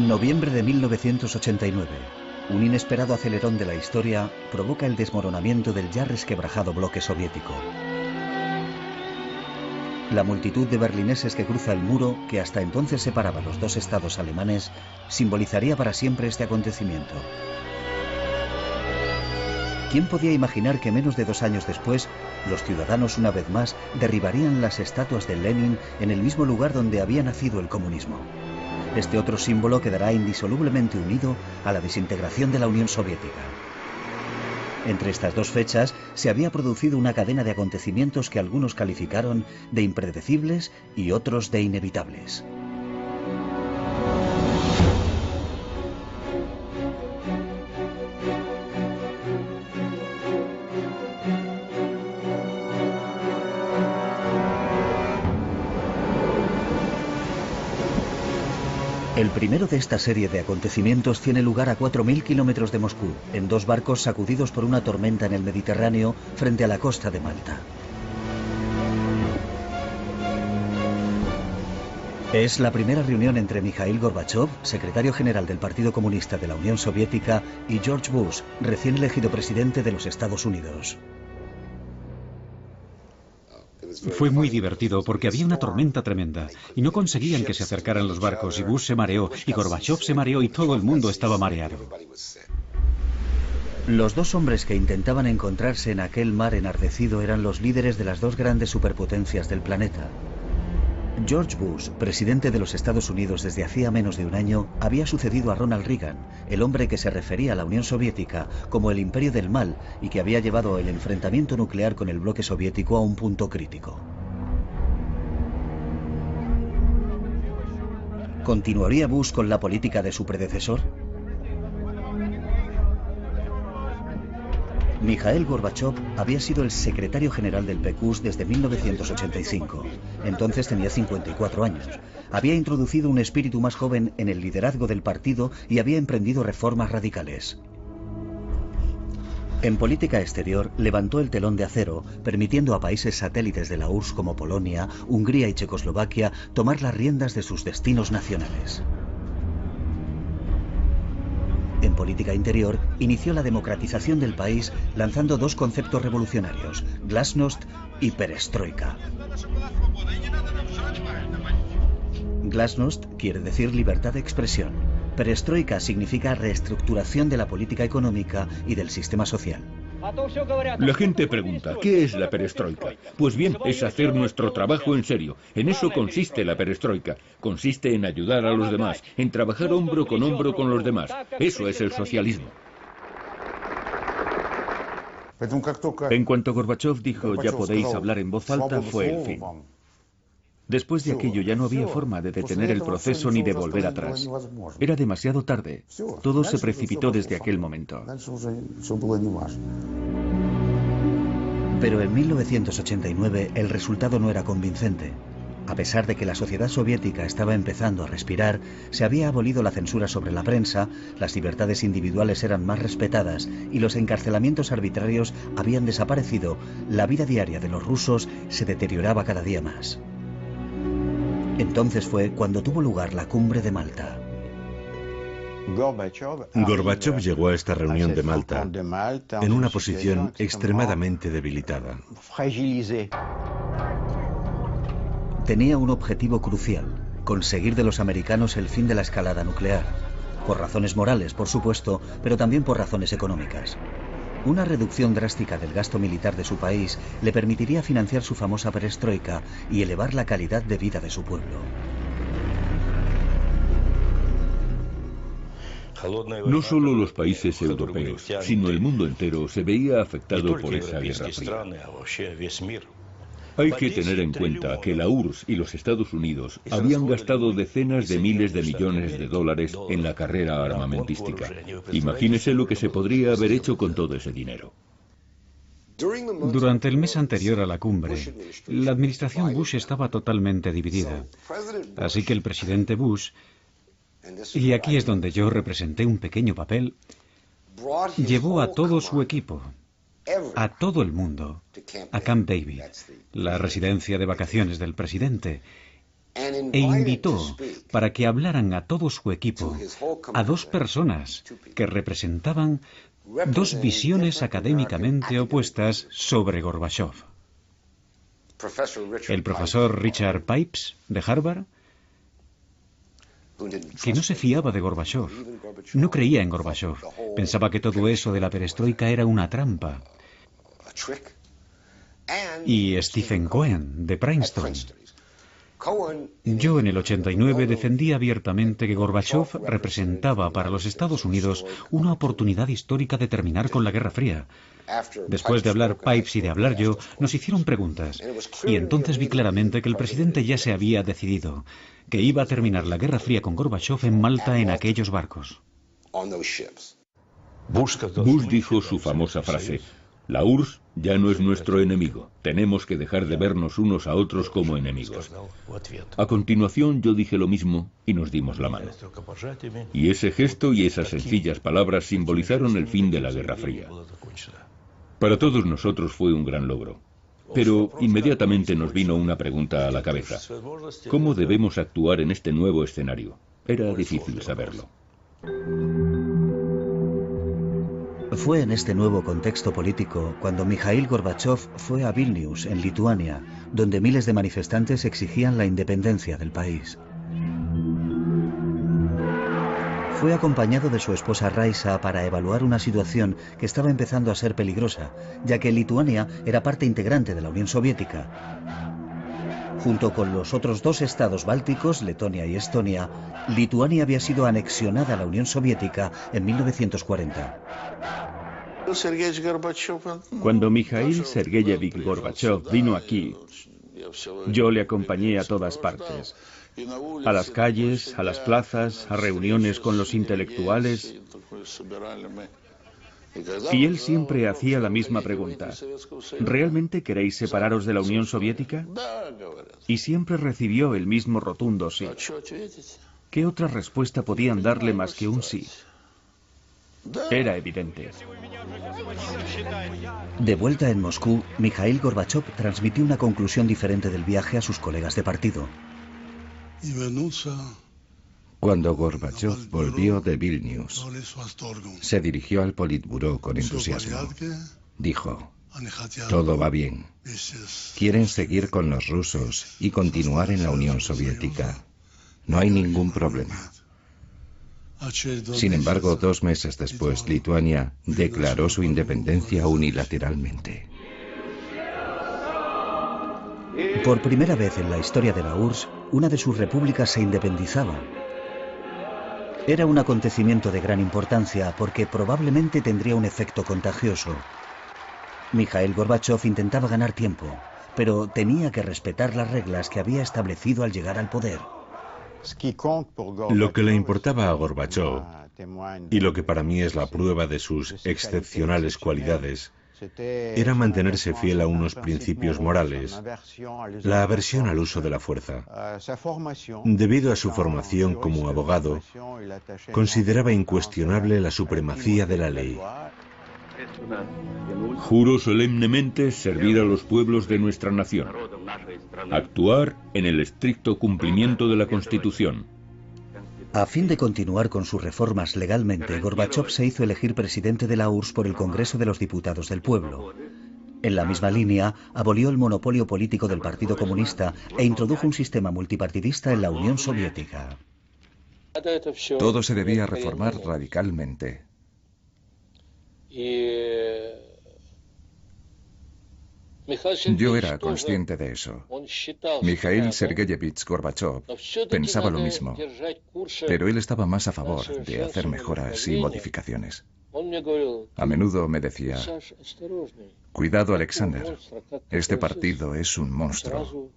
Noviembre de 1989. Un inesperado acelerón de la historia provoca el desmoronamiento del ya resquebrajado bloque soviético. La multitud de berlineses que cruza el muro, que hasta entonces separaba los dos estados alemanes, simbolizaría para siempre este acontecimiento. ¿Quién podía imaginar que menos de 2 años después, los ciudadanos una vez más derribarían las estatuas de Lenin en el mismo lugar donde había nacido el comunismo? Este otro símbolo quedará indisolublemente unido a la desintegración de la Unión Soviética. Entre estas dos fechas se había producido una cadena de acontecimientos que algunos calificaron de impredecibles y otros de inevitables. El primero de esta serie de acontecimientos tiene lugar a 4.000 kilómetros de Moscú, en 2 barcos sacudidos por una tormenta en el Mediterráneo frente a la costa de Malta. Es la primera reunión entre Mikhail Gorbachev, secretario general del Partido Comunista de la Unión Soviética, y George Bush, recién elegido presidente de los Estados Unidos. Fue muy divertido porque había una tormenta tremenda y no conseguían que se acercaran los barcos y Bush se mareó y Gorbachev se mareó y todo el mundo estaba mareado. Los dos hombres que intentaban encontrarse en aquel mar enardecido eran los líderes de las dos grandes superpotencias del planeta. George Bush, presidente de los Estados Unidos desde hacía menos de un año, había sucedido a Ronald Reagan, el hombre que se refería a la Unión Soviética como el imperio del mal y que había llevado el enfrentamiento nuclear con el bloque soviético a un punto crítico. ¿Continuaría Bush con la política de su predecesor? Mikhail Gorbachev había sido el secretario general del PQS desde 1985. Entonces tenía 54 años. Había introducido un espíritu más joven en el liderazgo del partido y había emprendido reformas radicales. En política exterior levantó el telón de acero, permitiendo a países satélites de la URSS como Polonia, Hungría y Checoslovaquia tomar las riendas de sus destinos nacionales. En política interior, inició la democratización del país lanzando 2 conceptos revolucionarios, glasnost y perestroika. Glasnost quiere decir libertad de expresión. Perestroika significa reestructuración de la política económica y del sistema social. La gente pregunta, ¿qué es la perestroika? Pues bien, es hacer nuestro trabajo en serio. En eso consiste la perestroika. Consiste en ayudar a los demás, en trabajar hombro con los demás. Eso es el socialismo. En cuanto Gorbachev dijo ya podéis hablar en voz alta, fue el fin. Después de aquello ya no había forma de detener el proceso ni de volver atrás. Era demasiado tarde. Todo se precipitó desde aquel momento. Pero en 1989 el resultado no era convincente. A pesar de que la sociedad soviética estaba empezando a respirar, se había abolido la censura sobre la prensa, las libertades individuales eran más respetadas y los encarcelamientos arbitrarios habían desaparecido, la vida diaria de los rusos se deterioraba cada día más. Entonces fue cuando tuvo lugar la cumbre de Malta. Gorbachev llegó a esta reunión de Malta en una posición extremadamente debilitada. Tenía un objetivo crucial, conseguir de los americanos el fin de la escalada nuclear. Por razones morales, por supuesto, pero también por razones económicas. Una reducción drástica del gasto militar de su país le permitiría financiar su famosa perestroika y elevar la calidad de vida de su pueblo. No solo los países europeos, sino el mundo entero se veía afectado por esa guerra fría. Hay que tener en cuenta que la URSS y los Estados Unidos habían gastado decenas de miles de millones de dólares en la carrera armamentística. Imagínese lo que se podría haber hecho con todo ese dinero. Durante el mes anterior a la cumbre, la administración Bush estaba totalmente dividida. Así que el presidente Bush, y aquí es donde yo representé un pequeño papel, llevó a todo su equipo, a todo el mundo, a Camp David, la residencia de vacaciones del presidente, e invitó para que hablaran a todo su equipo a dos personas que representaban dos visiones académicamente opuestas sobre Gorbachov. El profesor Richard Pipes, de Harvard, que no se fiaba de Gorbachov, no creía en Gorbachov, pensaba que todo eso de la perestroika era una trampa. Y Stephen Cohen, de Princeton. Yo en el 89 defendí abiertamente que Gorbachov representaba para los Estados Unidos una oportunidad histórica de terminar con la Guerra Fría. Después de hablar Pipes y de hablar yo, nos hicieron preguntas. Y entonces vi claramente que el presidente ya se había decidido, que iba a terminar la Guerra Fría con Gorbachov en Malta en aquellos barcos. Bush dijo su famosa frase: la URSS ya no es nuestro enemigo. Tenemos que dejar de vernos unos a otros como enemigos. A continuación yo dije lo mismo y nos dimos la mano. Y ese gesto y esas sencillas palabras simbolizaron el fin de la Guerra Fría. Para todos nosotros fue un gran logro. Pero inmediatamente nos vino una pregunta a la cabeza. ¿Cómo debemos actuar en este nuevo escenario? Era difícil saberlo. Fue en este nuevo contexto político cuando Mikhail Gorbachov fue a Vilnius, en Lituania, donde miles de manifestantes exigían la independencia del país. Fue acompañado de su esposa Raisa para evaluar una situación que estaba empezando a ser peligrosa, ya que Lituania era parte integrante de la Unión Soviética. Junto con los otros dos estados bálticos, Letonia y Estonia, Lituania había sido anexionada a la Unión Soviética en 1940. Cuando Mikhail Sergeyevich Gorbachov vino aquí, yo le acompañé a todas partes. A las calles, a las plazas, a reuniones con los intelectuales. Y él siempre hacía la misma pregunta: ¿realmente queréis separaros de la Unión Soviética? Y siempre recibió el mismo rotundo sí. ¿Qué otra respuesta podían darle más que un sí? Era evidente. De vuelta en Moscú, Mikhail Gorbachov transmitió una conclusión diferente del viaje a sus colegas de partido. Cuando Gorbachov volvió de Vilnius, se dirigió al Politburó con entusiasmo. Dijo: todo va bien. Quieren seguir con los rusos y continuar en la Unión Soviética. No hay ningún problema. Sin embargo, 2 meses después, Lituania declaró su independencia unilateralmente. Por primera vez en la historia de la URSS, una de sus repúblicas se independizaba. Era un acontecimiento de gran importancia porque probablemente tendría un efecto contagioso. Mikhail Gorbachov intentaba ganar tiempo, pero tenía que respetar las reglas que había establecido al llegar al poder. Lo que le importaba a Gorbachov, y lo que para mí es la prueba de sus excepcionales cualidades, era mantenerse fiel a unos principios morales, la aversión al uso de la fuerza. Debido a su formación como abogado, consideraba incuestionable la supremacía de la ley. Juro solemnemente servir a los pueblos de nuestra nación, actuar en el estricto cumplimiento de la Constitución. A fin de continuar con sus reformas legalmente, Gorbachov se hizo elegir presidente de la URSS por el Congreso de los Diputados del Pueblo. En la misma línea, abolió el monopolio político del Partido Comunista e introdujo un sistema multipartidista en la Unión Soviética. Todo se debía reformar radicalmente. Yo era consciente de eso. Mikhail Sergeyevich Gorbachov pensaba lo mismo, pero él estaba más a favor de hacer mejoras y modificaciones. A menudo me decía: cuidado, Alexander, este partido es un monstruo.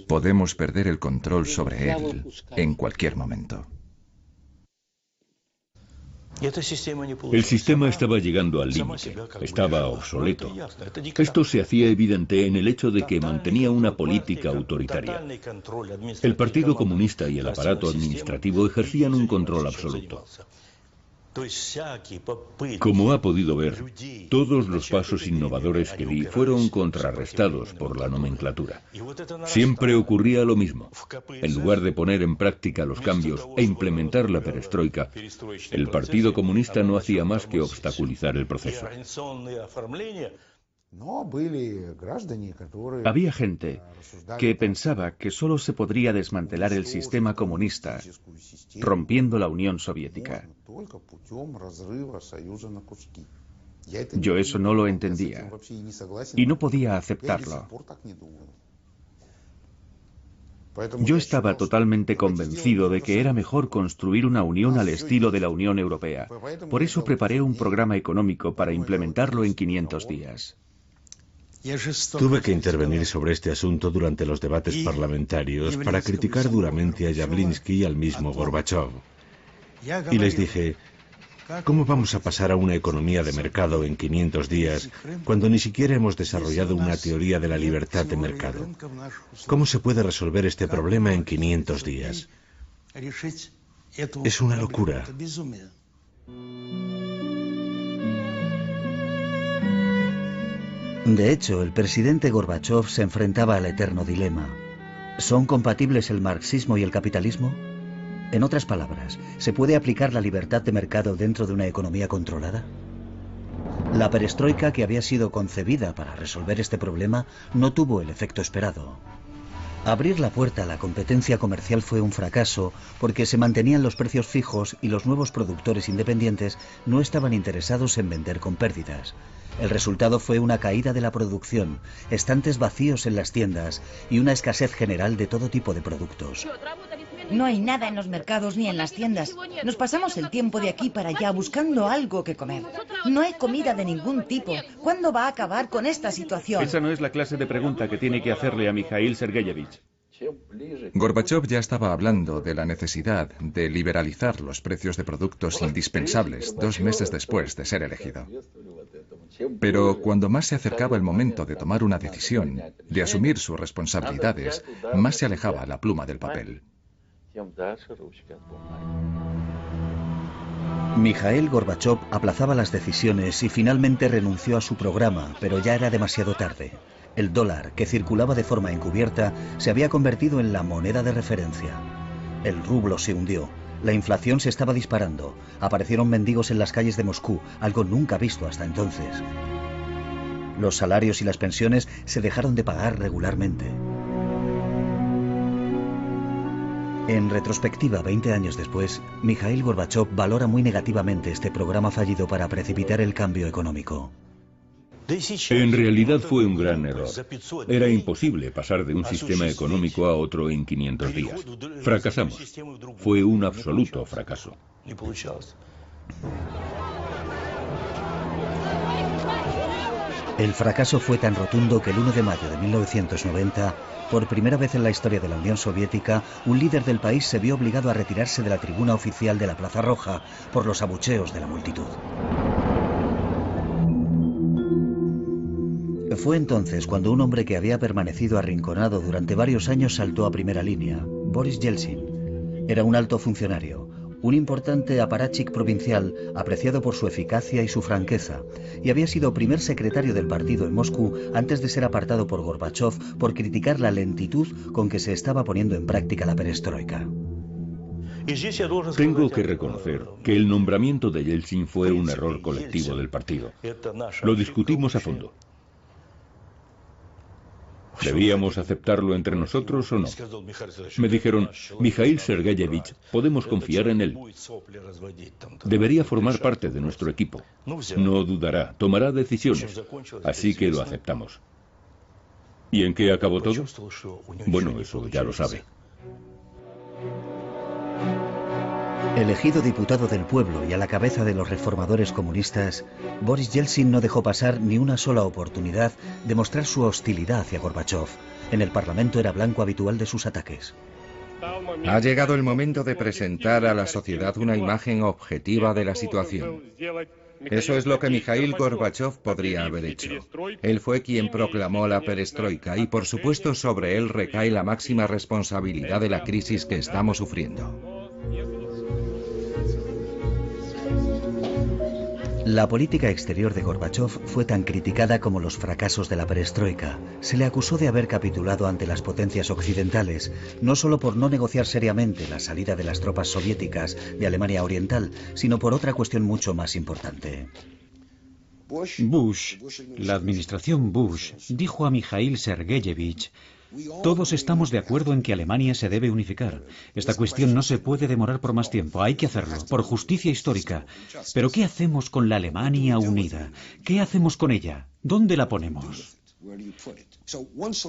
Podemos perder el control sobre él en cualquier momento. El sistema estaba llegando al límite, estaba obsoleto. Esto se hacía evidente en el hecho de que mantenía una política autoritaria. El Partido Comunista y el aparato administrativo ejercían un control absoluto. Como ha podido ver, todos los pasos innovadores que di fueron contrarrestados por la nomenclatura. Siempre ocurría lo mismo. En lugar de poner en práctica los cambios e implementar la perestroika, el Partido Comunista no hacía más que obstaculizar el proceso. Había gente que pensaba que solo se podría desmantelar el sistema comunista rompiendo la Unión Soviética. Yo eso no lo entendía y no podía aceptarlo. Yo estaba totalmente convencido de que era mejor construir una unión al estilo de la Unión Europea. Por eso preparé un programa económico para implementarlo en 500 días. Tuve que intervenir sobre este asunto durante los debates parlamentarios para criticar duramente a Yablinsky y al mismo Gorbachov. Y les dije, ¿cómo vamos a pasar a una economía de mercado en 500 días cuando ni siquiera hemos desarrollado una teoría de la libertad de mercado? ¿Cómo se puede resolver este problema en 500 días? Es una locura. De hecho, el presidente Gorbachov se enfrentaba al eterno dilema. ¿Son compatibles el marxismo y el capitalismo? En otras palabras, ¿se puede aplicar la libertad de mercado dentro de una economía controlada? La perestroika, que había sido concebida para resolver este problema, no tuvo el efecto esperado. Abrir la puerta a la competencia comercial fue un fracaso porque se mantenían los precios fijos y los nuevos productores independientes no estaban interesados en vender con pérdidas. El resultado fue una caída de la producción, estantes vacíos en las tiendas y una escasez general de todo tipo de productos. No hay nada en los mercados ni en las tiendas. Nos pasamos el tiempo de aquí para allá buscando algo que comer. No hay comida de ningún tipo. ¿Cuándo va a acabar con esta situación? Esa no es la clase de pregunta que tiene que hacerle a Mikhail Sergeyevich. Gorbachev ya estaba hablando de la necesidad de liberalizar los precios de productos indispensables 2 meses después de ser elegido. Pero cuando más se acercaba el momento de tomar una decisión, de asumir sus responsabilidades, más se alejaba la pluma del papel. Mikhail Gorbachov aplazaba las decisiones y finalmente renunció a su programa, pero ya era demasiado tarde. El dólar, que circulaba de forma encubierta, se había convertido en la moneda de referencia. El rublo se hundió, la inflación se estaba disparando, aparecieron mendigos en las calles de Moscú, algo nunca visto hasta entonces. Los salarios y las pensiones se dejaron de pagar regularmente. En retrospectiva, 20 años después, Mikhail Gorbachov valora muy negativamente este programa fallido para precipitar el cambio económico. En realidad fue un gran error. Era imposible pasar de un sistema económico a otro en 500 días. Fracasamos. Fue un absoluto fracaso. El fracaso fue tan rotundo que el 1 de mayo de 1990, por primera vez en la historia de la Unión Soviética, un líder del país se vio obligado a retirarse de la tribuna oficial de la Plaza Roja por los abucheos de la multitud. Fue entonces cuando un hombre que había permanecido arrinconado durante varios años saltó a primera línea, Boris Yeltsin. Era un alto funcionario, un importante aparachic provincial apreciado por su eficacia y su franqueza, y había sido primer secretario del partido en Moscú antes de ser apartado por Gorbachov por criticar la lentitud con que se estaba poniendo en práctica la perestroika. Tengo que reconocer que el nombramiento de Yeltsin fue un error colectivo del partido. Lo discutimos a fondo. ¿Debíamos aceptarlo entre nosotros o no? Me dijeron, Mikhail Sergeyevich, podemos confiar en él. Debería formar parte de nuestro equipo. No dudará, tomará decisiones. Así que lo aceptamos. ¿Y en qué acabó todo? Bueno, eso ya lo sabe. Elegido diputado del pueblo y a la cabeza de los reformadores comunistas, Boris Yeltsin no dejó pasar ni una sola oportunidad de mostrar su hostilidad hacia Gorbachov. En el Parlamento era blanco habitual de sus ataques. Ha llegado el momento de presentar a la sociedad una imagen objetiva de la situación. Eso es lo que Mikhail Gorbachov podría haber hecho. Él fue quien proclamó la perestroika y por supuesto sobre él recae la máxima responsabilidad de la crisis que estamos sufriendo. La política exterior de Gorbachov fue tan criticada como los fracasos de la perestroika. Se le acusó de haber capitulado ante las potencias occidentales, no solo por no negociar seriamente la salida de las tropas soviéticas de Alemania Oriental, sino por otra cuestión mucho más importante. La administración Bush, dijo a Mikhail Sergeyevich: todos estamos de acuerdo en que Alemania se debe unificar. Esta cuestión no se puede demorar por más tiempo. Hay que hacerlo, por justicia histórica. Pero ¿qué hacemos con la Alemania unida? ¿Qué hacemos con ella? ¿Dónde la ponemos?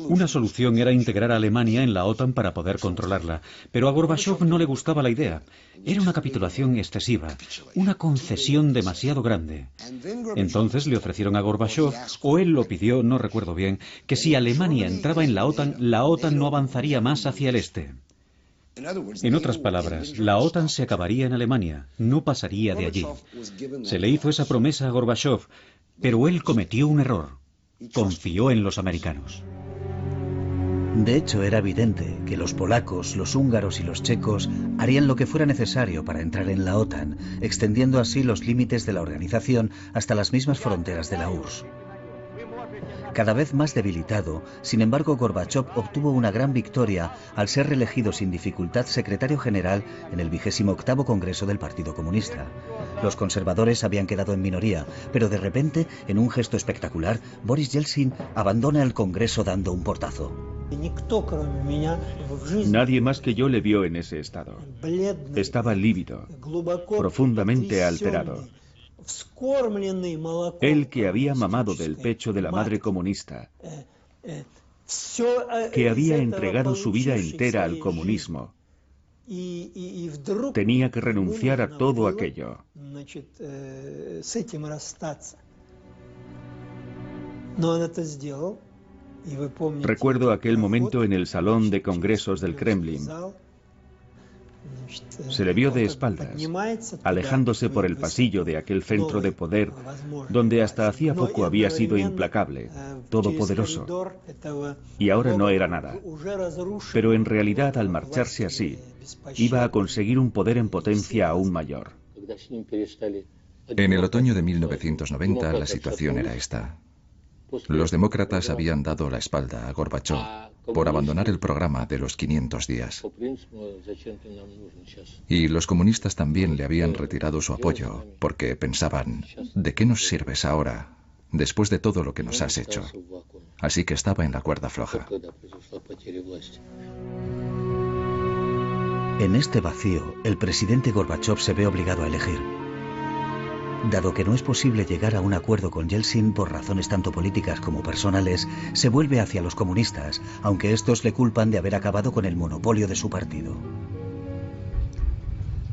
Una solución era integrar a Alemania en la OTAN para poder controlarla, pero a Gorbachov no le gustaba la idea. Era una capitulación excesiva, una concesión demasiado grande. Entonces le ofrecieron a Gorbachov, o él lo pidió, no recuerdo bien, que si Alemania entraba en la OTAN no avanzaría más hacia el este. En otras palabras, la OTAN se acabaría en Alemania, no pasaría de allí. Se le hizo esa promesa a Gorbachov, pero él cometió un error. Confió en los americanos. De hecho, era evidente que los polacos, los húngaros y los checos harían lo que fuera necesario para entrar en la OTAN, extendiendo así los límites de la organización hasta las mismas fronteras de la URSS. Cada vez más debilitado, sin embargo, Gorbachov obtuvo una gran victoria al ser reelegido sin dificultad secretario general en el 28º Congreso del Partido Comunista. Los conservadores habían quedado en minoría, pero de repente, en un gesto espectacular, Boris Yeltsin abandona el Congreso dando un portazo. Nadie más que yo le vio en ese estado. Estaba lívido, profundamente alterado. Él que había mamado del pecho de la madre comunista, que había entregado su vida entera al comunismo, tenía que renunciar a todo aquello. Recuerdo aquel momento en el salón de congresos del Kremlin. Se le vio de espaldas, alejándose por el pasillo de aquel centro de poder, donde hasta hacía poco había sido implacable, todopoderoso, y ahora no era nada. Pero en realidad, al marcharse así, iba a conseguir un poder en potencia aún mayor. En el otoño de 1990 la situación era esta. Los demócratas habían dado la espalda a Gorbachov por abandonar el programa de los 500 días. Y los comunistas también le habían retirado su apoyo, porque pensaban, ¿de qué nos sirves ahora, después de todo lo que nos has hecho? Así que estaba en la cuerda floja. En este vacío, el presidente Gorbachov se ve obligado a elegir. Dado que no es posible llegar a un acuerdo con Yeltsin por razones tanto políticas como personales, se vuelve hacia los comunistas, aunque estos le culpan de haber acabado con el monopolio de su partido.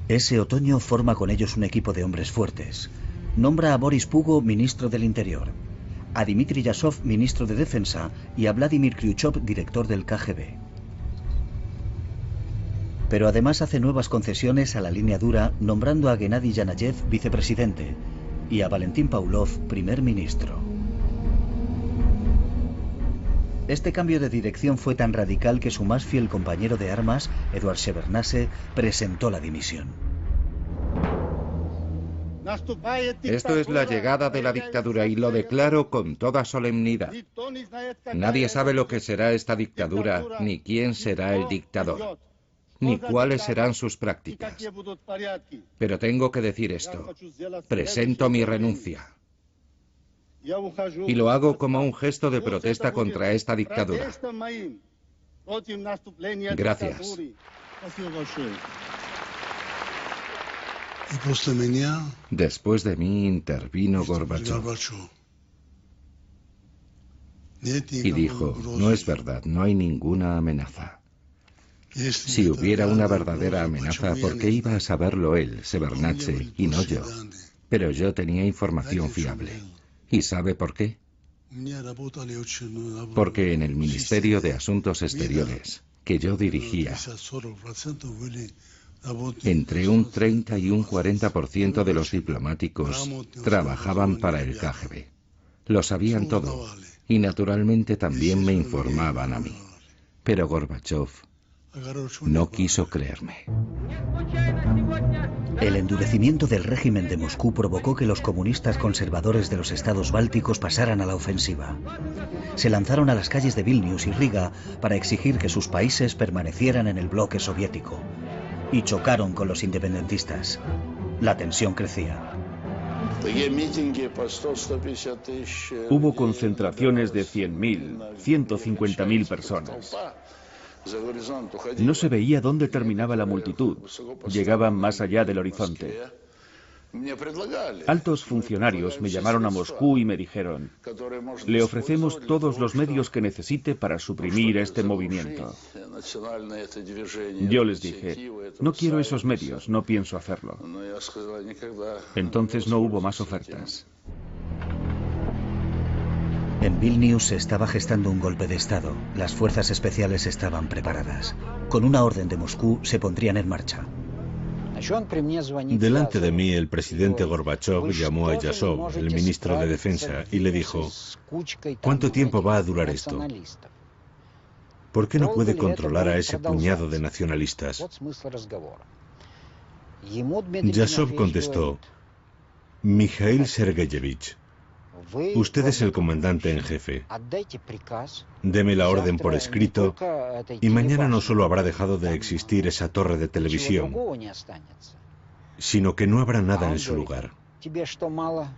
Ese otoño forma con ellos un equipo de hombres fuertes. Nombra a Boris Pugo ministro del Interior, a Dmitry Yasov ministro de Defensa y a Vladimir Kryuchov director del KGB. Pero además hace nuevas concesiones a la línea dura, nombrando a Gennady Yanayev vicepresidente y a Valentín Pavlov primer ministro. Este cambio de dirección fue tan radical que su más fiel compañero de armas, Eduard Shevardnadze, presentó la dimisión. Esto es la llegada de la dictadura y lo declaro con toda solemnidad. Nadie sabe lo que será esta dictadura, ni quién será el dictador, ni cuáles serán sus prácticas. Pero tengo que decir esto. Presento mi renuncia. Y lo hago como un gesto de protesta contra esta dictadura. Gracias. Después de mí intervino Gorbachov. Y dijo, no es verdad, no hay ninguna amenaza. Si hubiera una verdadera amenaza, ¿por qué iba a saberlo él, Shevardnadze, y no yo? Pero yo tenía información fiable. ¿Y sabe por qué? Porque en el Ministerio de Asuntos Exteriores, que yo dirigía, entre un 30 y un 40% de los diplomáticos trabajaban para el KGB. Lo sabían todo, y naturalmente también me informaban a mí. Pero Gorbachov No quiso creerme. El endurecimiento del régimen de Moscú provocó que los comunistas conservadores de los estados bálticos pasaran a la ofensiva. Se lanzaron a las calles de Vilnius y Riga para exigir que sus países permanecieran en el bloque soviético y chocaron con los independentistas. La tensión crecía. Hubo concentraciones de 100.000, 150.000 personas. No se veía dónde terminaba la multitud. Llegaban más allá del horizonte. Altos funcionarios me llamaron a Moscú y me dijeron: le ofrecemos todos los medios que necesite para suprimir este movimiento. Yo les dije: no quiero esos medios, no pienso hacerlo. Entonces no hubo más ofertas. En Vilnius se estaba gestando un golpe de Estado. Las fuerzas especiales estaban preparadas. Con una orden de Moscú se pondrían en marcha. Delante de mí, el presidente Gorbachov llamó a Yasov, el ministro de Defensa, y le dijo: ¿cuánto tiempo va a durar esto? ¿Por qué no puede controlar a ese puñado de nacionalistas? Yasov contestó: Mikhail Sergeyevich, usted es el comandante en jefe. Deme la orden por escrito y mañana no solo habrá dejado de existir esa torre de televisión, sino que no habrá nada en su lugar.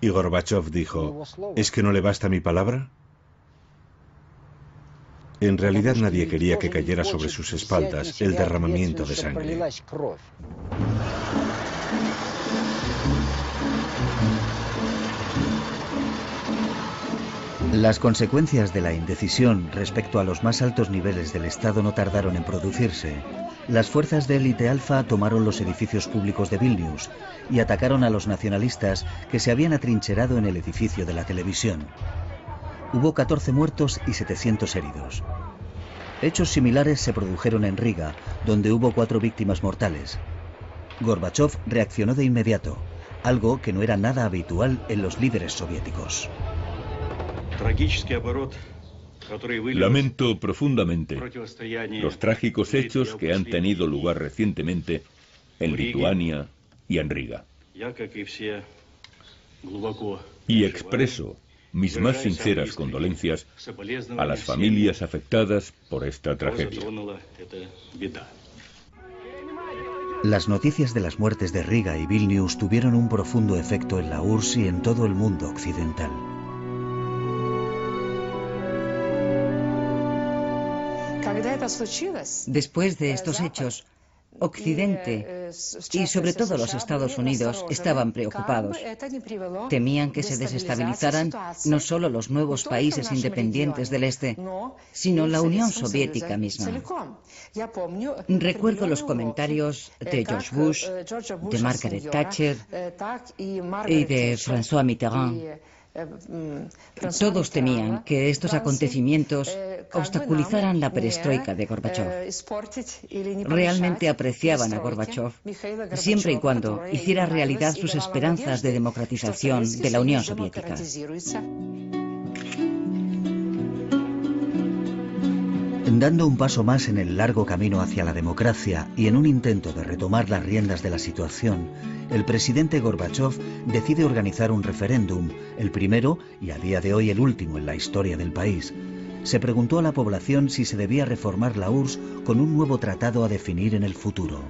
Y Gorbachov dijo: ¿es que no le basta mi palabra? En realidad nadie quería que cayera sobre sus espaldas el derramamiento de sangre. Las consecuencias de la indecisión respecto a los más altos niveles del Estado no tardaron en producirse. Las fuerzas de élite alfa tomaron los edificios públicos de Vilnius y atacaron a los nacionalistas que se habían atrincherado en el edificio de la televisión. Hubo 14 muertos y 700 heridos. Hechos similares se produjeron en Riga, donde hubo 4 víctimas mortales. Gorbachov reaccionó de inmediato, algo que no era nada habitual en los líderes soviéticos. Lamento profundamente los trágicos hechos que han tenido lugar recientemente en Lituania y en Riga. Y expreso mis más sinceras condolencias a las familias afectadas por esta tragedia. Las noticias de las muertes de Riga y Vilnius tuvieron un profundo efecto en la URSS y en todo el mundo occidental. Después de estos hechos, Occidente y sobre todo los Estados Unidos estaban preocupados. Temían que se desestabilizaran no solo los nuevos países independientes del Este, sino la Unión Soviética misma. Recuerdo los comentarios de George Bush, de Margaret Thatcher y de François Mitterrand. Todos temían que estos acontecimientos obstaculizaran la perestroika de Gorbachov. Realmente apreciaban a Gorbachov, siempre y cuando hiciera realidad sus esperanzas de democratización de la Unión Soviética. Dando un paso más en el largo camino hacia la democracia y en un intento de retomar las riendas de la situación, el presidente Gorbachov decide organizar un referéndum, el primero y a día de hoy el último en la historia del país. Se preguntó a la población si se debía reformar la URSS con un nuevo tratado a definir en el futuro.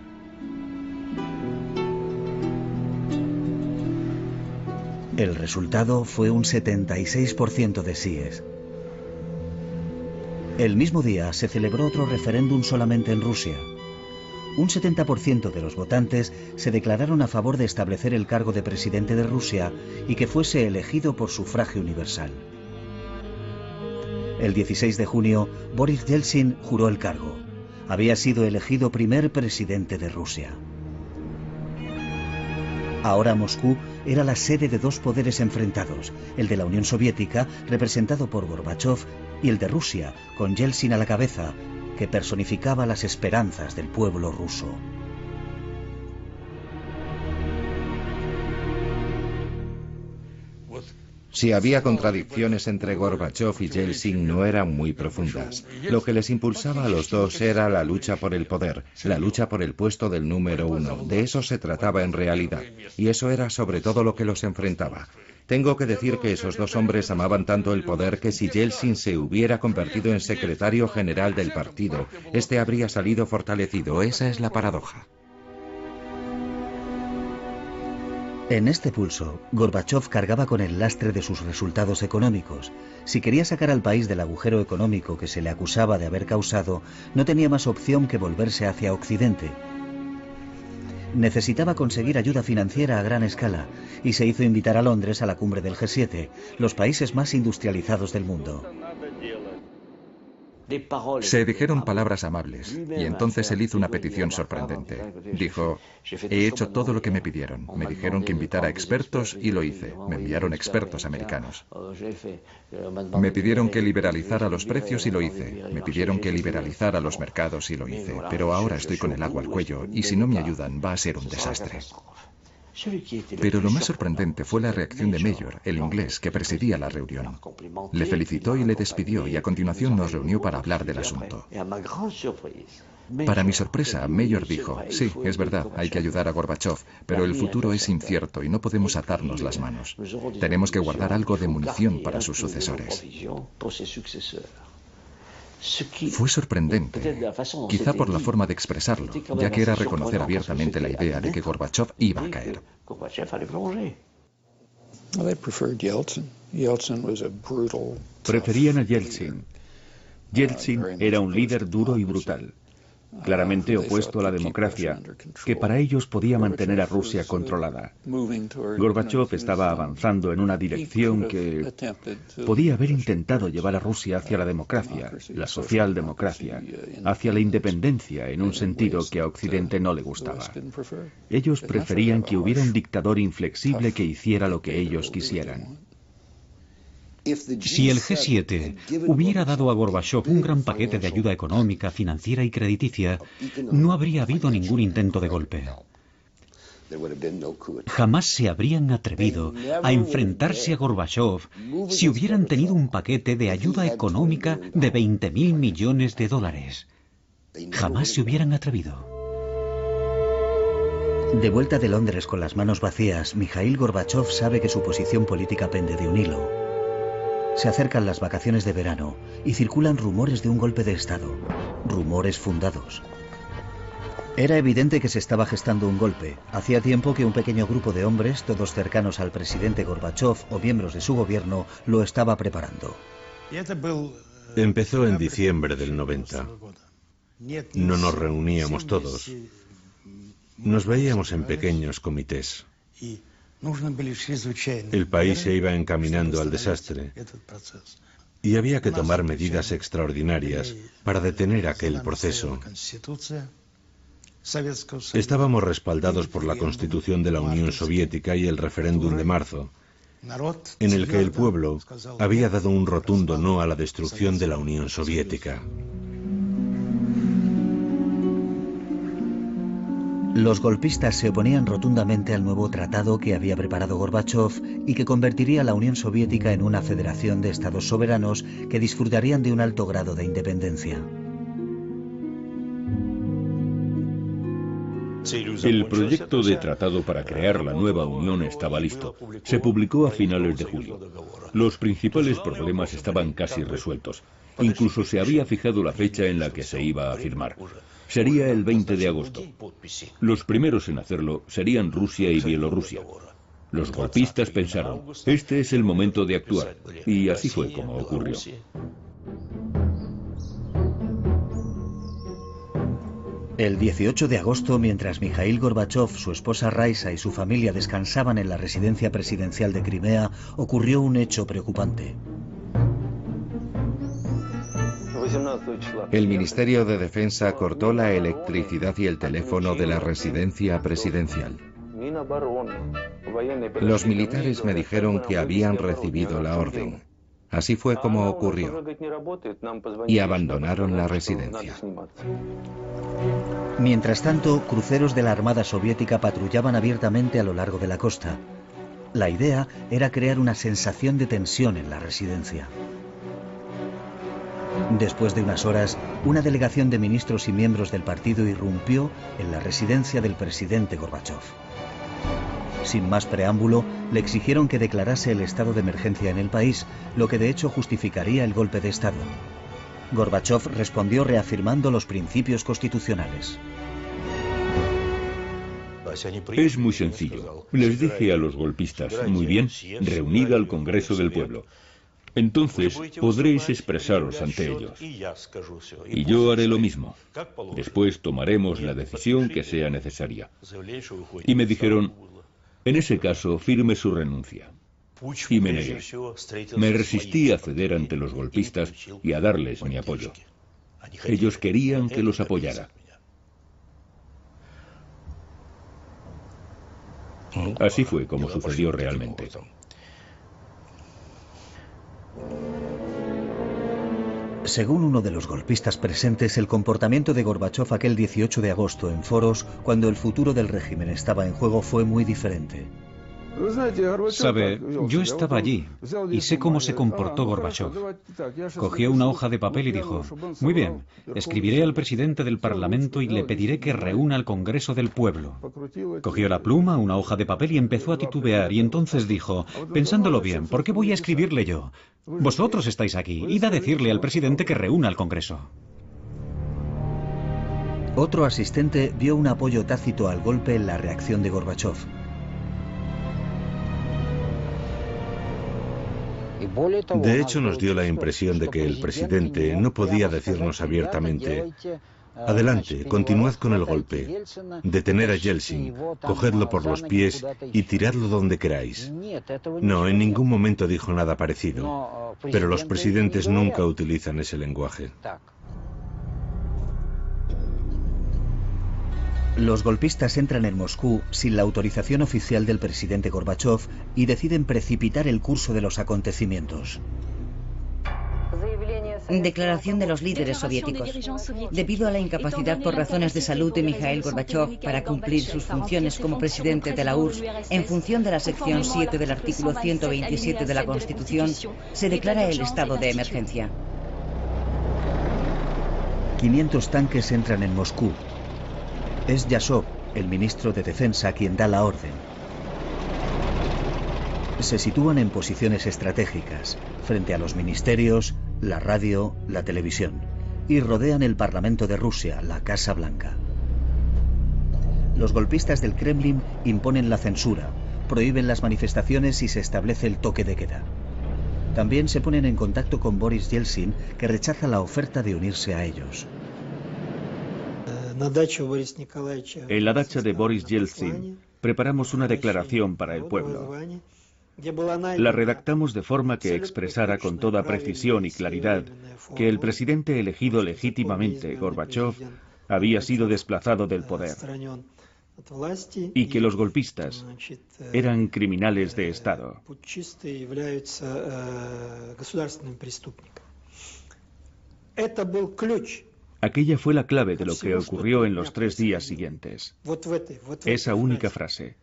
El resultado fue un 76% de síes. El mismo día se celebró otro referéndum solamente en Rusia. Un 70% de los votantes se declararon a favor de establecer el cargo de presidente de Rusia y que fuese elegido por sufragio universal. El 16 de junio, Boris Yeltsin juró el cargo. Había sido elegido primer presidente de Rusia. Ahora Moscú era la sede de dos poderes enfrentados, el de la Unión Soviética, representado por Gorbachov, y el de Rusia, con Yeltsin a la cabeza, que personificaba las esperanzas del pueblo ruso. Si había contradicciones entre Gorbachov y Yeltsin, no eran muy profundas. Lo que les impulsaba a los dos era la lucha por el poder, la lucha por el puesto del número uno. De eso se trataba en realidad, y eso era sobre todo lo que los enfrentaba. Tengo que decir que esos dos hombres amaban tanto el poder que si Yeltsin se hubiera convertido en secretario general del partido, este habría salido fortalecido. Esa es la paradoja. En este pulso, Gorbachov cargaba con el lastre de sus resultados económicos. Si quería sacar al país del agujero económico que se le acusaba de haber causado, no tenía más opción que volverse hacia Occidente. Necesitaba conseguir ayuda financiera a gran escala y se hizo invitar a Londres a la cumbre del G7, los países más industrializados del mundo. Se dijeron palabras amables, y entonces él hizo una petición sorprendente. Dijo, he hecho todo lo que me pidieron. Me dijeron que invitara expertos y lo hice. Me enviaron expertos americanos. Me pidieron que liberalizara los precios y lo hice. Me pidieron que liberalizara los mercados y lo hice. Pero ahora estoy con el agua al cuello, y si no me ayudan va a ser un desastre. Pero lo más sorprendente fue la reacción de Mayor, el inglés, que presidía la reunión. Le felicitó y le despidió, y a continuación nos reunió para hablar del asunto. Para mi sorpresa, Mayor dijo, sí, es verdad, hay que ayudar a Gorbachov, pero el futuro es incierto y no podemos atarnos las manos. Tenemos que guardar algo de munición para sus sucesores. Fue sorprendente, quizá por la forma de expresarlo, ya que era reconocer abiertamente la idea de que Gorbachov iba a caer. Preferían a Yeltsin. Yeltsin era un líder duro y brutal, claramente opuesto a la democracia, que para ellos podía mantener a Rusia controlada. Gorbachov estaba avanzando en una dirección que podía haber intentado llevar a Rusia hacia la democracia, la socialdemocracia, hacia la independencia en un sentido que a Occidente no le gustaba. Ellos preferían que hubiera un dictador inflexible que hiciera lo que ellos quisieran. Si el G7 hubiera dado a Gorbachov un gran paquete de ayuda económica, financiera y crediticia, no habría habido ningún intento de golpe. Jamás se habrían atrevido a enfrentarse a Gorbachov si hubieran tenido un paquete de ayuda económica de 20.000 millones de dólares. Jamás se hubieran atrevido. De vuelta de Londres con las manos vacías, Mikhail Gorbachov sabe que su posición política pende de un hilo. Se acercan las vacaciones de verano y circulan rumores de un golpe de Estado. Rumores fundados. Era evidente que se estaba gestando un golpe. Hacía tiempo que un pequeño grupo de hombres, todos cercanos al presidente Gorbachov o miembros de su gobierno, lo estaba preparando. Empezó en diciembre del 90. No nos reuníamos todos. Nos veíamos en pequeños comités. El país se iba encaminando al desastre y había que tomar medidas extraordinarias para detener aquel proceso. Estábamos respaldados por la Constitución de la Unión Soviética y el referéndum de marzo, en el que el pueblo había dado un rotundo no a la destrucción de la Unión Soviética. Los golpistas se oponían rotundamente al nuevo tratado que había preparado Gorbachov y que convertiría a la Unión Soviética en una federación de estados soberanos que disfrutarían de un alto grado de independencia. El proyecto de tratado para crear la nueva Unión estaba listo. Se publicó a finales de julio. Los principales problemas estaban casi resueltos. Incluso se había fijado la fecha en la que se iba a firmar. Sería el 20 de agosto. Los primeros en hacerlo serían Rusia y Bielorrusia. Los golpistas pensaron, este es el momento de actuar, y así fue como ocurrió. El 18 de agosto, mientras Mikhail Gorbachov, su esposa Raisa y su familia descansaban en la residencia presidencial de Crimea, ocurrió un hecho preocupante. El Ministerio de Defensa cortó la electricidad y el teléfono de la residencia presidencial. Los militares me dijeron que habían recibido la orden. Así fue como ocurrió. Y abandonaron la residencia. Mientras tanto, cruceros de la Armada Soviética patrullaban abiertamente a lo largo de la costa. La idea era crear una sensación de tensión en la residencia. Después de unas horas, una delegación de ministros y miembros del partido irrumpió en la residencia del presidente Gorbachov. Sin más preámbulo, le exigieron que declarase el estado de emergencia en el país, lo que de hecho justificaría el golpe de Estado. Gorbachov respondió reafirmando los principios constitucionales. Es muy sencillo. Les dije a los golpistas, muy bien, reunid al Congreso del Pueblo. Entonces podréis expresaros ante ellos. Y yo haré lo mismo. Después tomaremos la decisión que sea necesaria. Y me dijeron, en ese caso, firme su renuncia. Y me negué. Me resistí a ceder ante los golpistas y a darles mi apoyo. Ellos querían que los apoyara. Así fue como sucedió realmente. Según uno de los golpistas presentes, el comportamiento de Gorbachov aquel 18 de agosto en Foros, cuando el futuro del régimen estaba en juego, fue muy diferente. Sabe, yo estaba allí y sé cómo se comportó Gorbachov. Cogió una hoja de papel y dijo, muy bien, escribiré al presidente del Parlamento y le pediré que reúna al Congreso del Pueblo. Cogió la pluma, una hoja de papel y empezó a titubear y entonces dijo, pensándolo bien, ¿por qué voy a escribirle yo? Vosotros estáis aquí, id a decirle al presidente que reúna al Congreso. Otro asistente vio un apoyo tácito al golpe en la reacción de Gorbachov. De hecho, nos dio la impresión de que el presidente no podía decirnos abiertamente, adelante, continuad con el golpe, detener a Yeltsin, cogedlo por los pies y tiradlo donde queráis. No, en ningún momento dijo nada parecido, pero los presidentes nunca utilizan ese lenguaje. Los golpistas entran en Moscú sin la autorización oficial del presidente Gorbachov y deciden precipitar el curso de los acontecimientos. Declaración de los líderes soviéticos. Debido a la incapacidad por razones de salud de Mikhail Gorbachov para cumplir sus funciones como presidente de la URSS, en función de la sección 7 del artículo 127 de la Constitución, se declara el estado de emergencia. 500 tanques entran en Moscú. Es Yasov, el ministro de Defensa, quien da la orden. Se sitúan en posiciones estratégicas, frente a los ministerios, la radio, la televisión, y rodean el Parlamento de Rusia, la Casa Blanca. Los golpistas del Kremlin imponen la censura, prohíben las manifestaciones y se establece el toque de queda. También se ponen en contacto con Boris Yeltsin, que rechaza la oferta de unirse a ellos. En la dacha de Boris Yeltsin preparamos una declaración para el pueblo. La redactamos de forma que expresara con toda precisión y claridad que el presidente elegido legítimamente, Gorbachov, había sido desplazado del poder y que los golpistas eran criminales de Estado. Aquella fue la clave de lo que ocurrió en los 3 días siguientes. Esa única frase.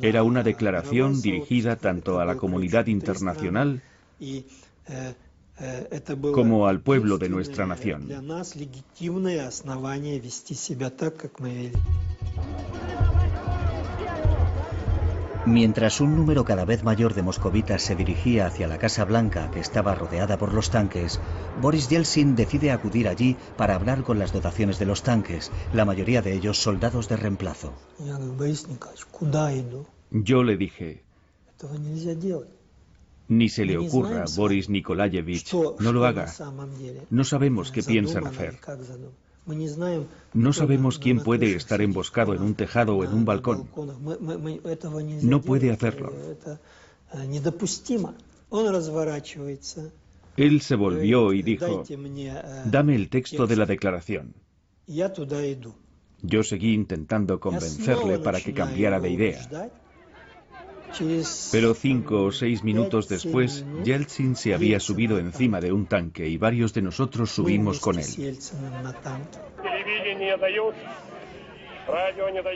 Era una declaración dirigida tanto a la comunidad internacional como al pueblo de nuestra nación. Mientras un número cada vez mayor de moscovitas se dirigía hacia la Casa Blanca, que estaba rodeada por los tanques, Boris Yeltsin decide acudir allí para hablar con las dotaciones de los tanques, la mayoría de ellos soldados de reemplazo. Yo le dije, ni se le ocurra, Boris Nikolayevich, no lo haga. No sabemos qué piensan hacer. No sabemos quién puede estar emboscado en un tejado o en un balcón. No puede hacerlo. Él se volvió y dijo, dame el texto de la declaración. Yo seguí intentando convencerle para que cambiara de idea. Pero 5 o 6 minutos después, Yeltsin se había subido encima de un tanque y varios de nosotros subimos con él.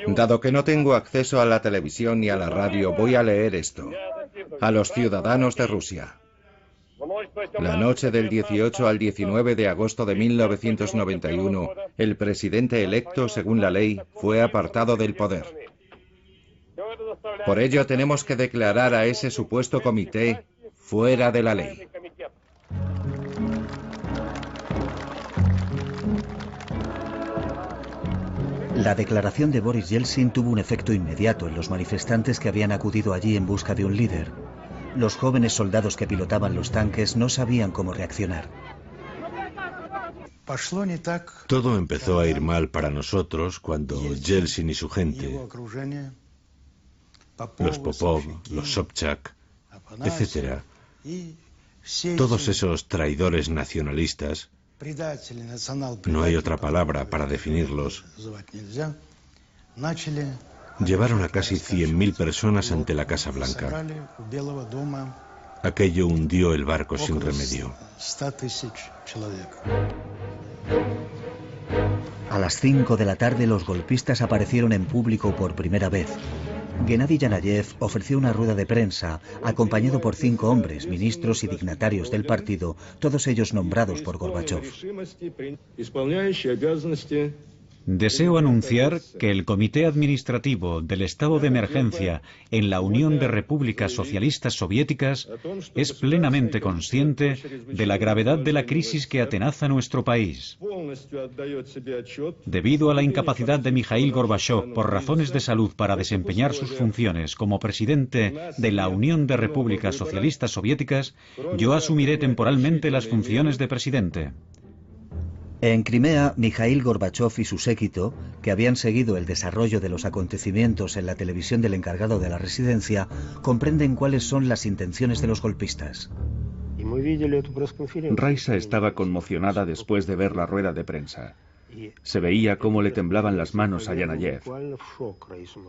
Dado que no tengo acceso a la televisión ni a la radio, voy a leer esto. A los ciudadanos de Rusia. La noche del 18 al 19 de agosto de 1991, el presidente electo, según la ley, fue apartado del poder. Por ello tenemos que declarar a ese supuesto comité fuera de la ley. La declaración de Boris Yeltsin tuvo un efecto inmediato en los manifestantes que habían acudido allí en busca de un líder. Los jóvenes soldados que pilotaban los tanques no sabían cómo reaccionar. Todo empezó a ir mal para nosotros cuando Yeltsin y su gente, los Popov, los Sobchak, etc., todos esos traidores nacionalistas, no hay otra palabra para definirlos, llevaron a casi 100.000 personas ante la Casa Blanca. Aquello hundió el barco sin remedio. A las 5 de la tarde los golpistas aparecieron en público por primera vez. Gennady Yanayev ofreció una rueda de prensa, acompañado por 5 hombres, ministros y dignatarios del partido, todos ellos nombrados por Gorbachov. Deseo anunciar que el Comité Administrativo del Estado de Emergencia en la Unión de Repúblicas Socialistas Soviéticas es plenamente consciente de la gravedad de la crisis que atenaza nuestro país. Debido a la incapacidad de Mikhail Gorbachov por razones de salud para desempeñar sus funciones como presidente de la Unión de Repúblicas Socialistas Soviéticas, yo asumiré temporalmente las funciones de presidente. En Crimea, Mikhail Gorbachov y su séquito, que habían seguido el desarrollo de los acontecimientos en la televisión del encargado de la residencia, comprenden cuáles son las intenciones de los golpistas. Raisa estaba conmocionada después de ver la rueda de prensa. Se veía cómo le temblaban las manos a Yanayev.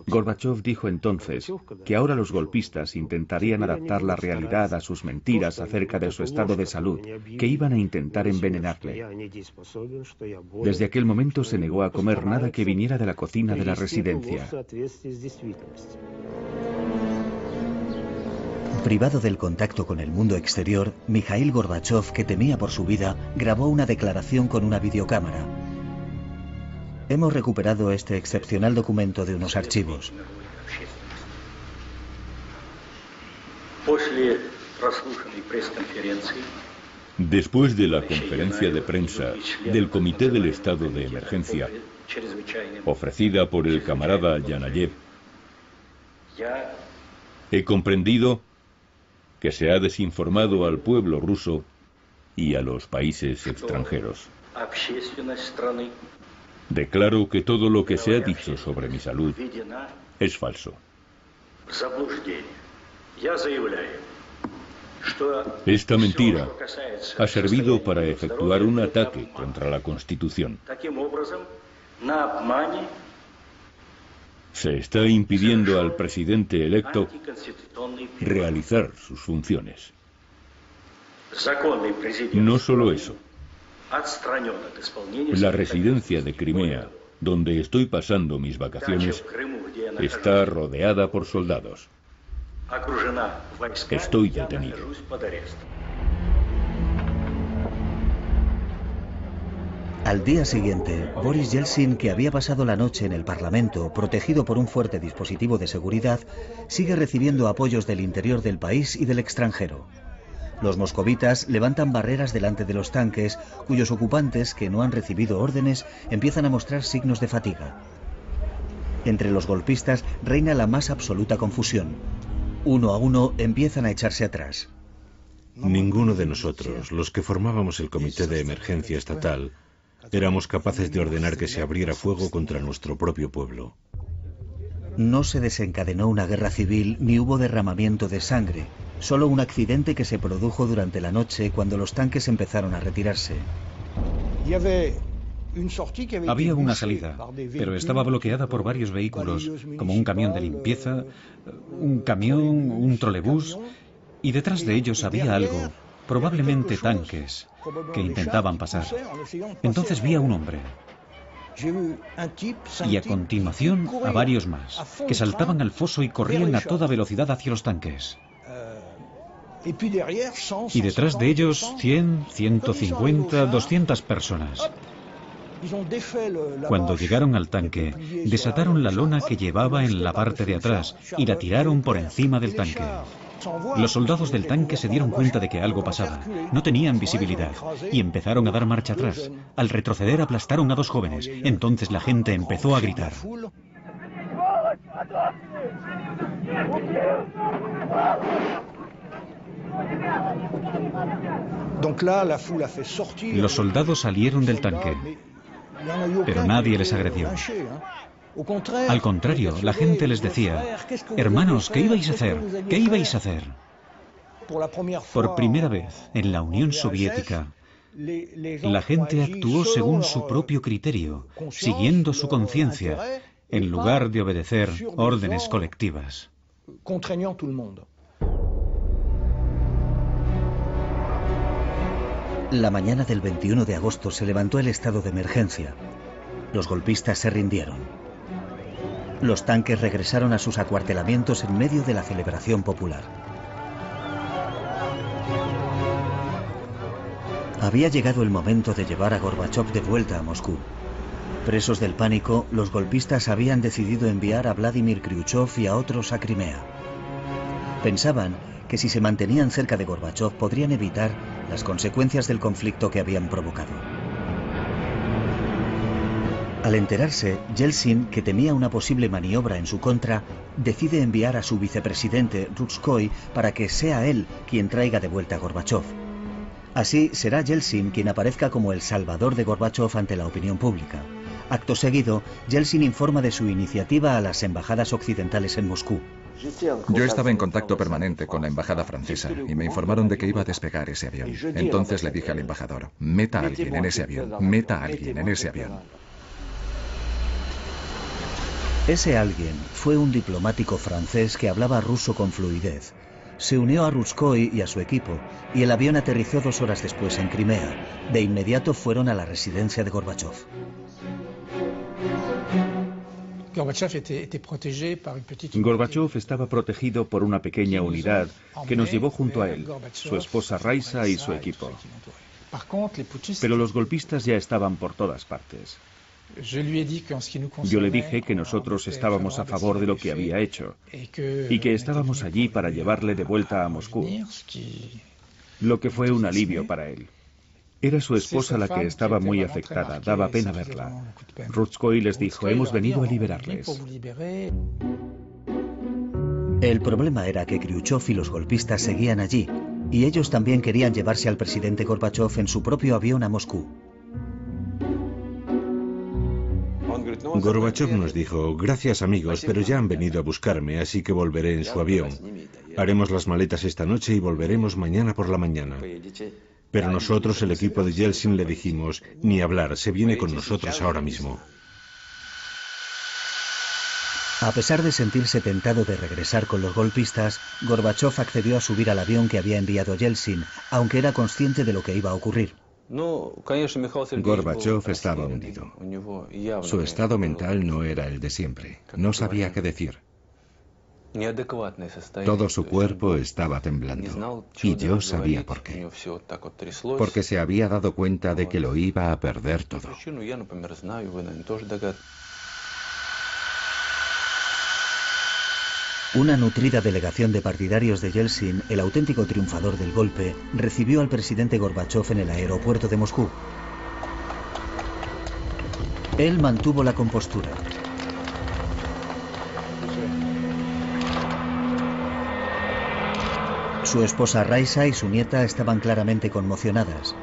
Gorbachov dijo entonces que ahora los golpistas intentarían adaptar la realidad a sus mentiras acerca de su estado de salud, que iban a intentar envenenarle. Desde aquel momento se negó a comer nada que viniera de la cocina de la residencia. Privado del contacto con el mundo exterior, Mikhail Gorbachov, que temía por su vida, grabó una declaración con una videocámara. Hemos recuperado este excepcional documento de unos archivos. Después de la conferencia de prensa del Comité del Estado de Emergencia, ofrecida por el camarada Yanayev, he comprendido que se ha desinformado al pueblo ruso y a los países extranjeros. Declaro que todo lo que se ha dicho sobre mi salud es falso. Esta mentira ha servido para efectuar un ataque contra la Constitución. Se está impidiendo al presidente electo realizar sus funciones. No solo eso. La residencia de Crimea, donde estoy pasando mis vacaciones, está rodeada por soldados. Estoy detenido. Al día siguiente, Boris Yeltsin, que había pasado la noche en el Parlamento, protegido por un fuerte dispositivo de seguridad, sigue recibiendo apoyos del interior del país y del extranjero. Los moscovitas levantan barreras delante de los tanques, cuyos ocupantes, que no han recibido órdenes, empiezan a mostrar signos de fatiga. Entre los golpistas reina la más absoluta confusión. Uno a uno empiezan a echarse atrás. Ninguno de nosotros, los que formábamos el Comité de Emergencia Estatal, éramos capaces de ordenar que se abriera fuego contra nuestro propio pueblo. No se desencadenó una guerra civil ni hubo derramamiento de sangre, solo un accidente que se produjo durante la noche cuando los tanques empezaron a retirarse. Había una salida, pero estaba bloqueada por varios vehículos, como un camión de limpieza, un camión, un trolebús, y detrás de ellos había algo, probablemente tanques, que intentaban pasar. Entonces vi a un hombre. Y a continuación a varios más, que saltaban al foso y corrían a toda velocidad hacia los tanques. Y detrás de ellos 100, 150, 200 personas. Cuando llegaron al tanque, desataron la lona que llevaba en la parte de atrás y la tiraron por encima del tanque. Los soldados del tanque se dieron cuenta de que algo pasaba. No tenían visibilidad y empezaron a dar marcha atrás. Al retroceder aplastaron a 2 jóvenes. Entonces la gente empezó a gritar. Los soldados salieron del tanque, pero nadie les agredió. Al contrario, la gente les decía: hermanos, ¿qué ibais a hacer? ¿Qué ibais a hacer? Por primera vez en la Unión Soviética, la gente actuó según su propio criterio, siguiendo su conciencia, en lugar de obedecer órdenes colectivas. La mañana del 21 de agosto se levantó el estado de emergencia. Los golpistas se rindieron. Los tanques regresaron a sus acuartelamientos en medio de la celebración popular. Había llegado el momento de llevar a Gorbachov de vuelta a Moscú. Presos del pánico, los golpistas habían decidido enviar a Vladimir Khrushchev y a otros a Crimea. Pensaban que si se mantenían cerca de Gorbachov podrían evitar las consecuencias del conflicto que habían provocado. Al enterarse, Yeltsin, que temía una posible maniobra en su contra, decide enviar a su vicepresidente, Rutskoy, para que sea él quien traiga de vuelta a Gorbachov. Así será Yeltsin quien aparezca como el salvador de Gorbachov ante la opinión pública. Acto seguido, Yeltsin informa de su iniciativa a las embajadas occidentales en Moscú. Yo estaba en contacto permanente con la embajada francesa y me informaron de que iba a despegar ese avión. Entonces le dije al embajador: meta a alguien en ese avión, meta a alguien en ese avión. Ese alguien fue un diplomático francés que hablaba ruso con fluidez. Se unió a Rutskoy y a su equipo, y el avión aterrizó 2 horas después en Crimea. De inmediato fueron a la residencia de Gorbachov. Gorbachov estaba protegido por una pequeña unidad que nos llevó junto a él, su esposa Raisa y su equipo. Pero los golpistas ya estaban por todas partes. Yo le dije que nosotros estábamos a favor de lo que había hecho y que estábamos allí para llevarle de vuelta a Moscú, lo que fue un alivio para él. Era su esposa la que estaba muy afectada, daba pena verla. Rutskoy les dijo: hemos venido a liberarles. El problema era que Khrushchev y los golpistas seguían allí, y ellos también querían llevarse al presidente Gorbachov en su propio avión a Moscú. Gorbachov nos dijo: gracias amigos, pero ya han venido a buscarme, así que volveré en su avión. Haremos las maletas esta noche y volveremos mañana por la mañana. Pero nosotros, el equipo de Yeltsin, le dijimos: ni hablar, se viene con nosotros ahora mismo. A pesar de sentirse tentado de regresar con los golpistas, Gorbachov accedió a subir al avión que había enviado Yeltsin, aunque era consciente de lo que iba a ocurrir. Gorbachov estaba hundido. Su estado mental no era el de siempre. No sabía qué decir. Todo su cuerpo estaba temblando. Y yo sabía por qué. Porque se había dado cuenta de que lo iba a perder todo. Una nutrida delegación de partidarios de Yeltsin, el auténtico triunfador del golpe, recibió al presidente Gorbachov en el aeropuerto de Moscú. Él mantuvo la compostura. Su esposa Raisa y su nieta estaban claramente conmocionadas.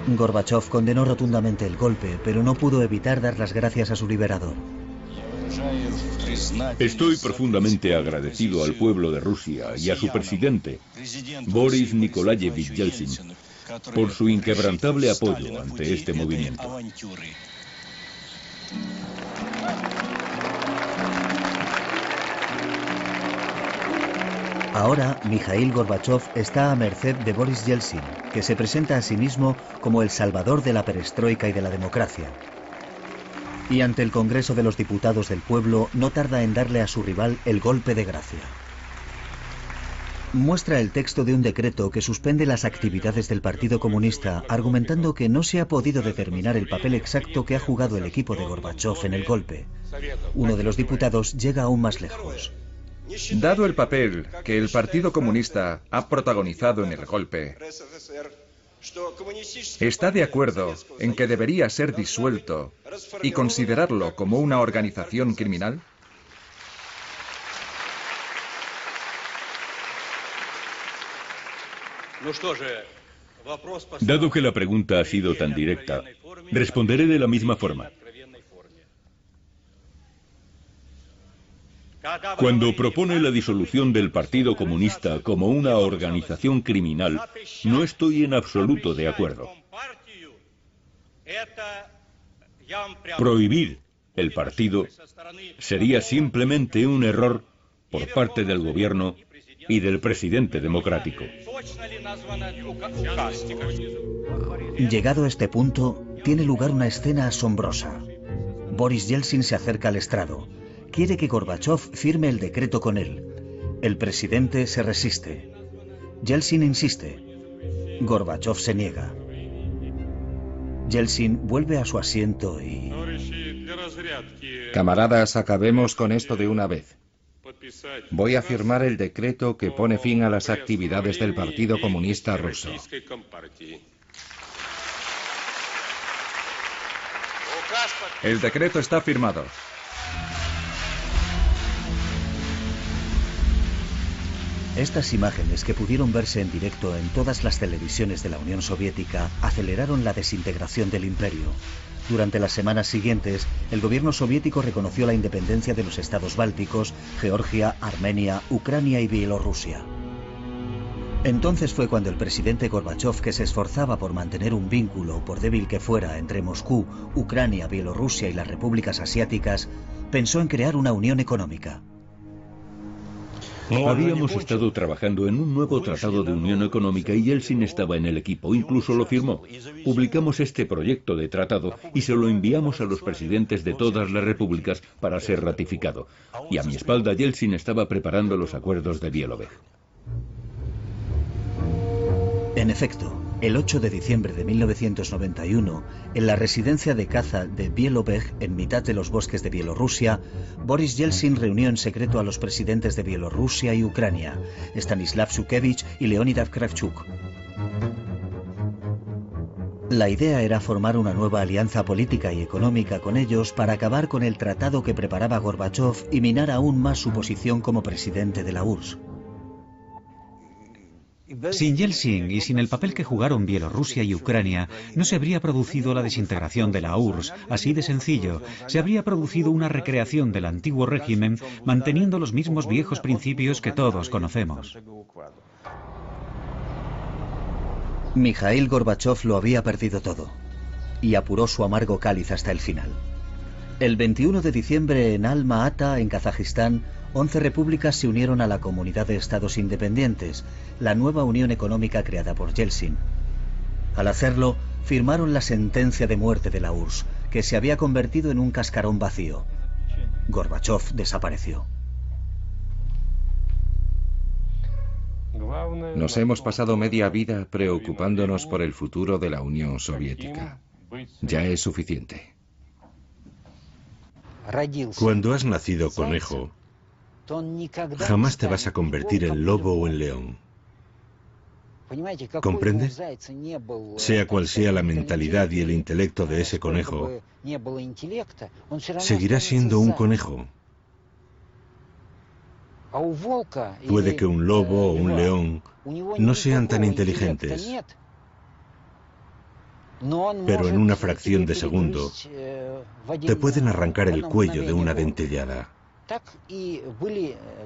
Gorbachov condenó rotundamente el golpe, pero no pudo evitar dar las gracias a su liberador. Estoy profundamente agradecido al pueblo de Rusia y a su presidente, Boris Nikolayevich Yeltsin, por su inquebrantable apoyo ante este movimiento. Ahora, Mikhail Gorbachov está a merced de Boris Yeltsin, que se presenta a sí mismo como el salvador de la perestroika y de la democracia. Y ante el Congreso de los Diputados del Pueblo no tarda en darle a su rival el golpe de gracia. Muestra el texto de un decreto que suspende las actividades del Partido Comunista, argumentando que no se ha podido determinar el papel exacto que ha jugado el equipo de Gorbachov en el golpe. Uno de los diputados llega aún más lejos. Dado el papel que el Partido Comunista ha protagonizado en el golpe, ¿está de acuerdo en que debería ser disuelto y considerarlo como una organización criminal? Dado que la pregunta ha sido tan directa, responderé de la misma forma. Cuando propone la disolución del Partido Comunista como una organización criminal, no estoy en absoluto de acuerdo. Prohibir el partido sería simplemente un error por parte del gobierno y del presidente democrático. Llegado a este punto, tiene lugar una escena asombrosa. Boris Yeltsin se acerca al estrado. Quiere que Gorbachov firme el decreto con él. El presidente se resiste. Yeltsin insiste. Gorbachov se niega. Yeltsin vuelve a su asiento y... Camaradas, acabemos con esto de una vez. Voy a firmar el decreto que pone fin a las actividades del Partido Comunista Ruso. El decreto está firmado. Estas imágenes, que pudieron verse en directo en todas las televisiones de la Unión Soviética, aceleraron la desintegración del imperio. Durante las semanas siguientes, el gobierno soviético reconoció la independencia de los estados bálticos, Georgia, Armenia, Ucrania y Bielorrusia. Entonces fue cuando el presidente Gorbachov, que se esforzaba por mantener un vínculo, por débil que fuera, entre Moscú, Ucrania, Bielorrusia y las repúblicas asiáticas, pensó en crear una unión económica. Habíamos estado trabajando en un nuevo tratado de unión económica y Yeltsin estaba en el equipo, incluso lo firmó. Publicamos este proyecto de tratado y se lo enviamos a los presidentes de todas las repúblicas para ser ratificado. Y a mi espalda Yeltsin estaba preparando los acuerdos de Bielobej. En efecto, el 8 de diciembre de 1991, en la residencia de caza de Bielobej, en mitad de los bosques de Bielorrusia, Boris Yeltsin reunió en secreto a los presidentes de Bielorrusia y Ucrania, Stanislav Shukevich y Leonid Kravchuk. La idea era formar una nueva alianza política y económica con ellos para acabar con el tratado que preparaba Gorbachov y minar aún más su posición como presidente de la URSS. Sin Yeltsin y sin el papel que jugaron Bielorrusia y Ucrania, no se habría producido la desintegración de la URSS, así de sencillo. Se habría producido una recreación del antiguo régimen, manteniendo los mismos viejos principios que todos conocemos. Mikhail Gorbachov lo había perdido todo, y apuró su amargo cáliz hasta el final. El 21 de diciembre en Alma-Ata, en Kazajistán, 11 repúblicas se unieron a la Comunidad de Estados Independientes, la nueva unión económica creada por Yeltsin. Al hacerlo, firmaron la sentencia de muerte de la URSS, que se había convertido en un cascarón vacío. Gorbachov desapareció. Nos hemos pasado media vida preocupándonos por el futuro de la Unión Soviética. Ya es suficiente. Cuando has nacido conejo, jamás te vas a convertir en lobo o en león. ¿Comprende? Sea cual sea la mentalidad y el intelecto de ese conejo, seguirá siendo un conejo. Puede que un lobo o un león no sean tan inteligentes, pero en una fracción de segundo te pueden arrancar el cuello de una dentellada.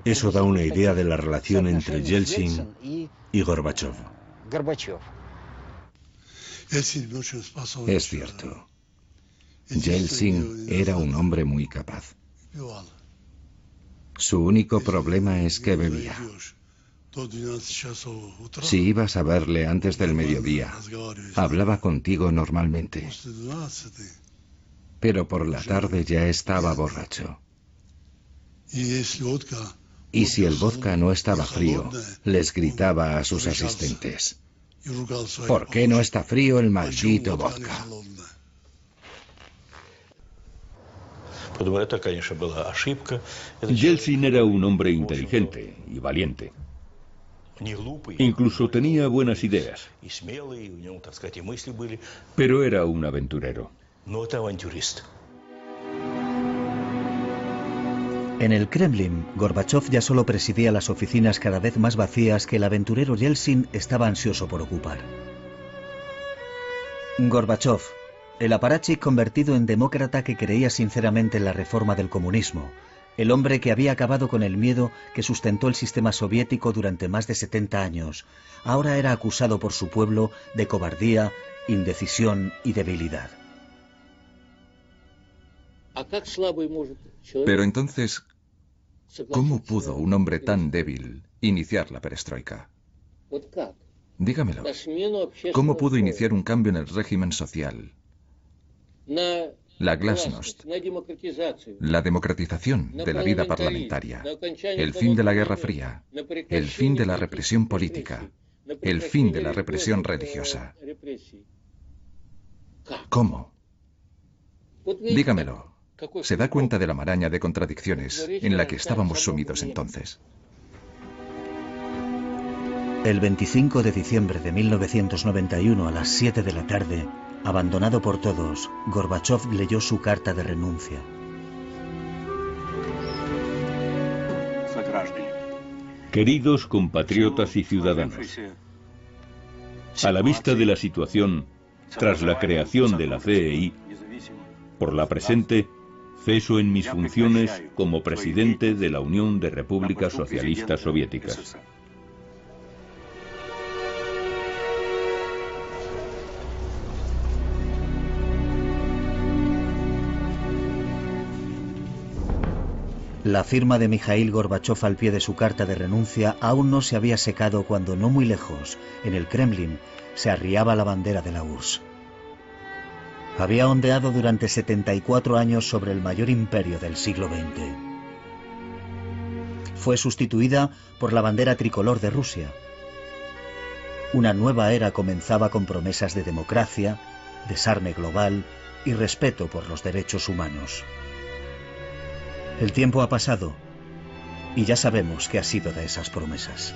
Eso da una idea de la relación entre Yeltsin y Gorbachov. Es cierto. Yeltsin era un hombre muy capaz. Su único problema es que bebía. Si ibas a verle antes del mediodía, hablaba contigo normalmente. Pero por la tarde ya estaba borracho. Y si el vodka no estaba frío, les gritaba a sus asistentes: ¿por qué no está frío el maldito vodka? Yeltsin era un hombre inteligente y valiente. Incluso tenía buenas ideas. Pero era un aventurero. En el Kremlin, Gorbachov ya solo presidía las oficinas cada vez más vacías que el aventurero Yeltsin estaba ansioso por ocupar. Gorbachov, el aparachic convertido en demócrata que creía sinceramente en la reforma del comunismo, el hombre que había acabado con el miedo que sustentó el sistema soviético durante más de 70 años, ahora era acusado por su pueblo de cobardía, indecisión y debilidad. Pero entonces, ¿cómo pudo un hombre tan débil iniciar la perestroika? Dígamelo. ¿Cómo pudo iniciar un cambio en el régimen social? La glasnost, la democratización de la vida parlamentaria, el fin de la Guerra Fría, el fin de la represión política, el fin de la represión religiosa. ¿Cómo? Dígamelo. ¿Se da cuenta de la maraña de contradicciones en la que estábamos sumidos entonces? El 25 de diciembre de 1991 a las 7 de la tarde, abandonado por todos, Gorbachov leyó su carta de renuncia. Queridos compatriotas y ciudadanos, a la vista de la situación tras la creación de la CEI, por la presente, ceso en mis funciones como presidente de la Unión de Repúblicas Socialistas Soviéticas. La firma de Mikhail Gorbachov al pie de su carta de renuncia aún no se había secado cuando, no muy lejos, en el Kremlin, se arriaba la bandera de la URSS. Había ondeado durante 74 años sobre el mayor imperio del siglo XX. Fue sustituida por la bandera tricolor de Rusia. Una nueva era comenzaba con promesas de democracia, desarme global y respeto por los derechos humanos. El tiempo ha pasado y ya sabemos qué ha sido de esas promesas.